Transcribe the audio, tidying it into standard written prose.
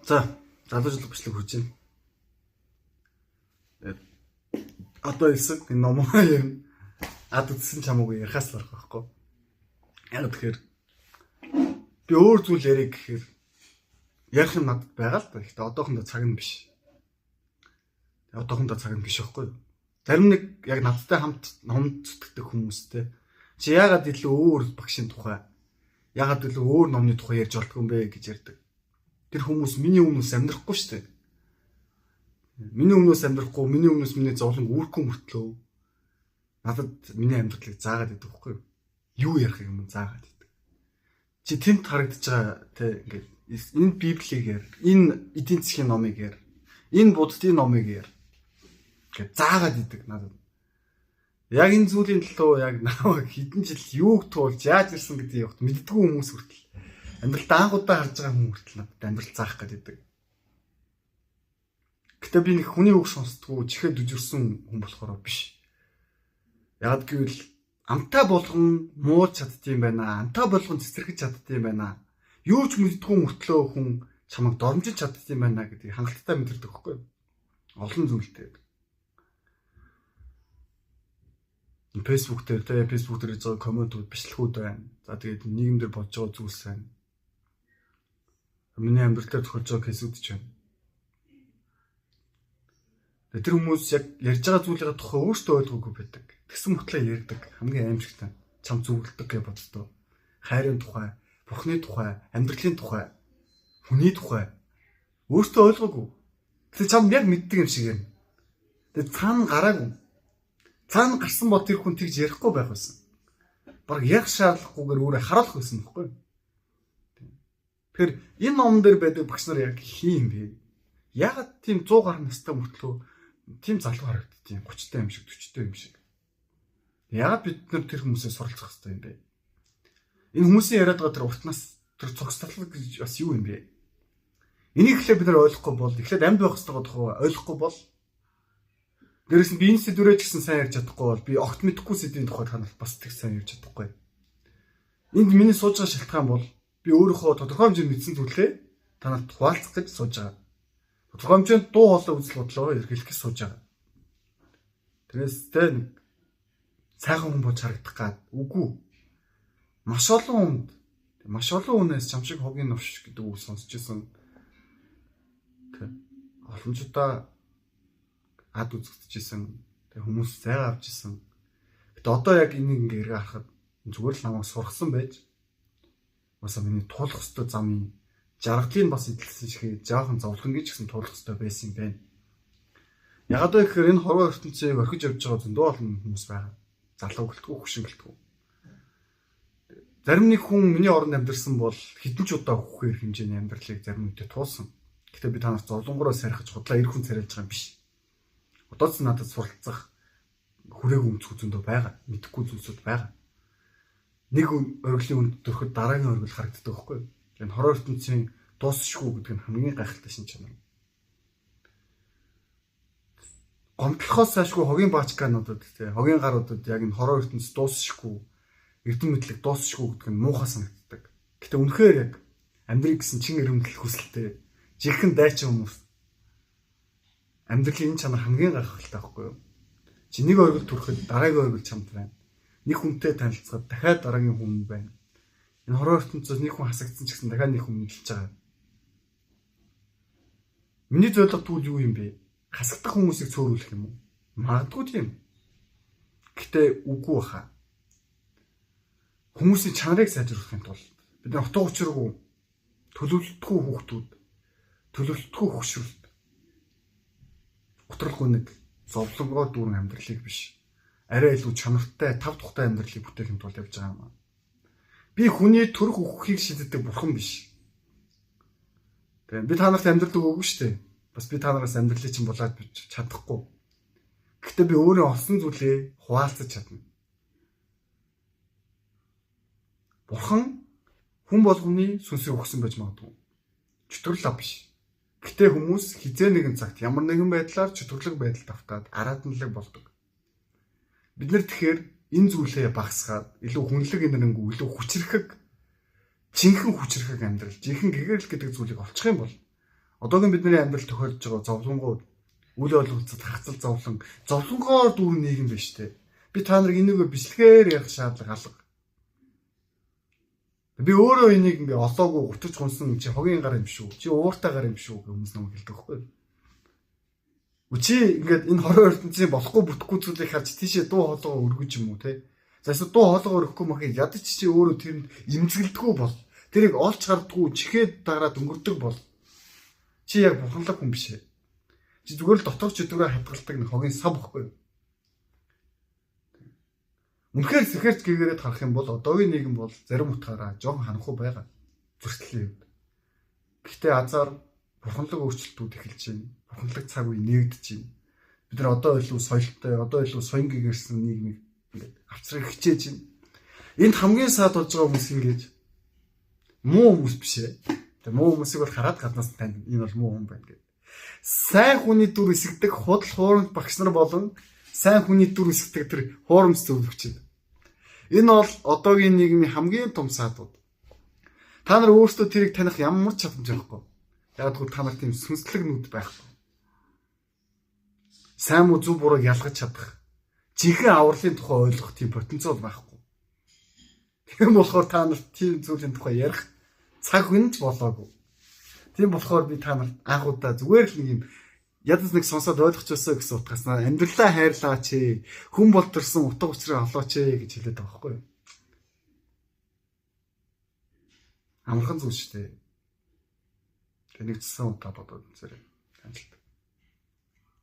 За, залуужлах бичлэг хүрч байна. Одоо хэсэг энэ ном юм. Ад үтсэн ч хамаагүй ярихаас л арах байхгүй. Яг тэгэхээр би өөр зүйл ярих гэхээр ярих юм надад байгаа л да. Гэхдээ одоохондоо цаг нь биш. Одоохондоо цаг нь биш байхгүй. Зарим нэг яг надтай хамт ном зүтгэдэг хүмүүстэй чи яагаад илүү өөр багшийн тухай яагаад илүү өөр номны тухай ярьж болдгоо юм бэ гэж ярьдаг. Тэр хүмүүс миний өмнөөс амьдрахгүй шүү дээ. Миний өмнөөс амьдрахгүй, миний өмнөөс миний зовлон үүрхгүй мөртлөө надад миний амьдралыг заагаад идэв байхгүй юу? Юу ярих юм заагаад идэв. Чи тэнд харагдаж байгаа те ингээд энэ библигээр, энэ эдийн засгийн номыгээр, энэ буддын номыгээр ингээд заагаад идэг надад. Яг энэ зүйлийн төлөө яг наваа хэдэн жил юуг туулж яаж ирсэн гэдгийг явахт мэддэггүй хүмүүс хүртэл амьдрал даангуудаа харж байгаа хүн хүртэл надад амьдрал заах гэдэг. Гэтэ би нэг хүний үг сонсдгоо чихээ дүжирсэн хүн болохоор биш. Яг гэвэл амтаа болгон мууж чаддсан байна. Амтаа болгон цэцэрхэж чаддсан байна. Юу ч мэддэггүй мөртлөө хүн чамайг дормжиж чаддсан байна гэдгийг хангалттай мэдэрдэг байхгүй юу? Олон зүйлтэй. Facebook дээр байгаа комментууд бичлэгүүд байна. За тэгээд нийгэмдэр болж байгаа зүйлс байна. Миний амьдрал дээр тохиолж байгаа кейсүүд ч байна. Тэр хүмүүс яг ярьж байгаа зүйлийн тухай өөртөө ойлгоогүй байдаг. Тэгсэн мэтлээ ярьдаг. Хамгийн аимшигтай. Чам зүгэлдэг гэж боддоо. Хайрын тухай, бурхны тухай, амьдралын тухай, хүний тухай өөртөө ойлгоогүй. Тэр чам яг мэддэг юм шиг юм. Тэгээд цаана гараагүй. Цаана гарсан бол тэр хүн тэгж ярихгүй байх байсан. Бараг яг шаардлагагүйгээр өөрөө харуулах байсан байхгүй юу? Тэгэхээр энэ ном дээр байдаг багш нар яг хин бэ? Ягаад тийм 100 гаруй настай мөртлөө тийм залуу харагддгийг 30-тай юм шиг 40-тай юм шиг. Ягаад бид нар тэр хүмүүсээс суралцах хэрэгтэй юм бэ? Энэ хүмүүсийн яриад байгаа тэр уртнаас тэр цогцлолт гэж бас юу юм бэ? Энийг ихлээр бид нар ойлгохгүй бол ихлээр амьд байх хэрэгтэй тухай ойлгохгүй бол дээрэс нь би энэ сэдвэрээ ч гэсэн сайн ярьж чадахгүй бол би огт мэдэхгүй сэдвийн тухай танаас бас тэг сайн ярьж чадахгүй. Энд миний сууж байгаа шалтгаан бол би өөрийнхөө тодорхой хэмжээнд мэдсэн зүйлээ танаас хуваалцах гэж сууж байгаа. Тодорхой хэмжээнд дуу хоолой үзэл бодлоо эргэлэх гэж сууж байгаа. Тэрээс тэ нэг сайхан хүн болж харагдах гад үгүй. Маш олон хүнээс чам шиг хогийн новш гэдэг үг сонсч ирсэн. Олончудаа ад үзэгдэжсэн. Тэг хүмүүс зайгаа авч ирсэн. Гэтэ одоо яг энийг ингээ эргээ харахад зүгээр л намайг сургасан байж басаа миний туулах хөстө замын жаргалыг бас эдэлсэн шиг жаахан зовлон гэж гисэн туулах хөстө байсан юм байна. Ягаад вэ гэхээр энэ хорвоо ертөнцийг орхиж явж байгаа зөндөө олон хүмүүс байгаа. Залуу гэлтгүү, хөшин гэлтгүү. Зарим нэг хүн миний оронд амьдэрсэн бол хэдэн ч удаа хөхөр хэмжээний амьдралыг зарим үедээ туулсан. Гэтэ би танаас зовлонгороо сархиж худлаа ирэх хүн царайлж байгаа юм биш. Одооц надад суралцах хүрээгүй өмцгүү зөндөө байгаа. Мэдхгүй зүйлсүүд байгаа. Нэг оргилын үнд төрөхөд дараагийн оргил харагддаг байхгүй юу? Энэ хороо ертөнцийн дуусшгүй гэдэг нь хамгийн гайхалтай шин чанар. Гомдлохоос сайшгүй хогийн баачкануудад те хогийн гаруудад яг энэ хороо ертөнц дуусшгүй эрдэм мэдлэг дуусшгүй гэдэг нь муухай санагддаг. Гэтэ үнэхээр яг амьдрыг гэсэн чин эрэмдэл хүсэлтэй жинхэнэ дайчин хүмүүс амьдралын энэ чанар хамгийн гайхалтай байхгүй юу? Чи нэг оргил төрөхөд дараагийн оргил чамд байна. Нэг хүнтэй танилцахад дахиад дараагийн хүн байна. Энэ хороо ертөнцөөс нэг хүн хасагдсан ч гэсэн дахиад нэг хүн мэдлж байгаа. Миний зорилго тэгвэл юу юм бэ? Хасагдах хүмүүсийг цөөрүүлэх юм уу? Магадгүй тийм. Гэтэ үгүй баха. Хүмүүсийн чанарыг сайжруулахын тулд бид нар утга учиргүй төлөвлөлтгүй хүүхдүүд, төлөвлөлтгүй хөгшрөлт, утралгүй нэг зовлонгоо дүүрэн амьдралыг биш. Арай илүү чанартай, тав тухтай амьдралыг бүтээхин тулд явж байгаа юм. Би хүний төрөх өгөхийг шийддэг бурхан биш. Тэгээ би та нарт амьдрал өгөөгүй шүү дээ. Бас би та нараас амьдралыг чинь булаад бич чадахгүй. Гэхдээ би өөрөө олсон зүйлээ хуваалцаж чадна. Бурхан хүн болгоны сүнсийг өгсөн байж магадгүй. Чөтгөрлөг биш. Гэхдээ хүмүүс хизээ нэгэн цагт ямар нэгэн байдлаар чөтгөрлөг байдалд автаад араатналаг болдог. Бид нар тэгэхээр энэ зүйлээ багасгаад илүү хүнлэг энерги, илүү хүчрэхэг, жинхэнэ хүчрэхэг амьдрал, жинхэнэ гэгэрэл гэдэг зүйлийг олчих юм бол Одоогийн бидний амьдрал тохиолдож байгаа зовлонгууд үйл явдлуудад хагцал зовлонгоор дүүрэн нийгэм биш үү? Би та нарыг энийгөө бичлэгээр ярих шаардлага алга. Би өөрөө энийг ингээ олоогүй гутаж гунсан чи хогийн гар юм шүү. Чи ууртай гар юм шүү гэх хүмүүс намайг хэлдэг байхгүй юу? Чи ингээд энэ хорон ертөнцийн болохгүй бүтэхгүй зүйлийг харж тийшээ дуу хоолойгоо өргөж юм уу те? За эсвэл дуу хоолойгоо өргөхгүй махыг ядаж чи өөрөө тэрэнд имзэгэлдэггүй бол тэрийг олж хардггүй чихээд дараад өнгөрдөг бол чи яг бурханлаг хүн биш ээ. Чи зүгээр л дотор чөтгөрөөр хадгалдаг нэг хогийн сав байхгүй юу? Үнэхээр сэхэрч гэгээрээд харах юм бол одоогийн нийгэм бол зарим утгаараа жоохон ханахгүй байгаа. Зөрчлийн үед. Гэхдээ азар бурханлаг өөрчлөлтүүд эхэлж байна. Бурханлаг цаг үе нэгдэж байна. Бид нар одоо илүү соёлтой, одоо илүү соён гэгэрсэн нийгмийг ингээд авчрах хичээж байна. Энд хамгийн саад болж байгаа хүмүүс ингэж муу хүмүүс биш ээ. Тэгээ муу хүмүүсийг бол хараад гаднаас тань энэ бол муу хүн байна гэдэг. Сайн хүний дүр эсгдэг худал хуурмт багш нар болон сайн хүний дүр эсгдэг тэр хуурамч зөвлөгч нь. Энэ бол одоогийн нийгмийн хамгийн том саадууд. Та нар өөрсдөө тэрийг таних ямар ч чадамж байхгүй. Яг тэгвэл та нар тийм сүнслэг нүд байхгүй. Сайн муу зөв бурууг ялгаж чадах, жинхэнэ авралын тухай ойлгох тийм потенциал байхгүй. Тийм болохоор та нарт тийм зүйлийн тухай ярих цаг хүнч болоогүй. Тийм болохоор би та нарт анхудаа зүгээр л нэг юм ядаж нэг сонсоод ойлгочихсоо гэсэн утгаас амьдралаа хайрлаач ээ. Хүн болторсон утга учраа олооч ээ гэж хэлээд байгаа байхгүй юу? Амархан зүйл шүү дээ. Тэнэгдсэн удаа бодоод зэрэг амжилт.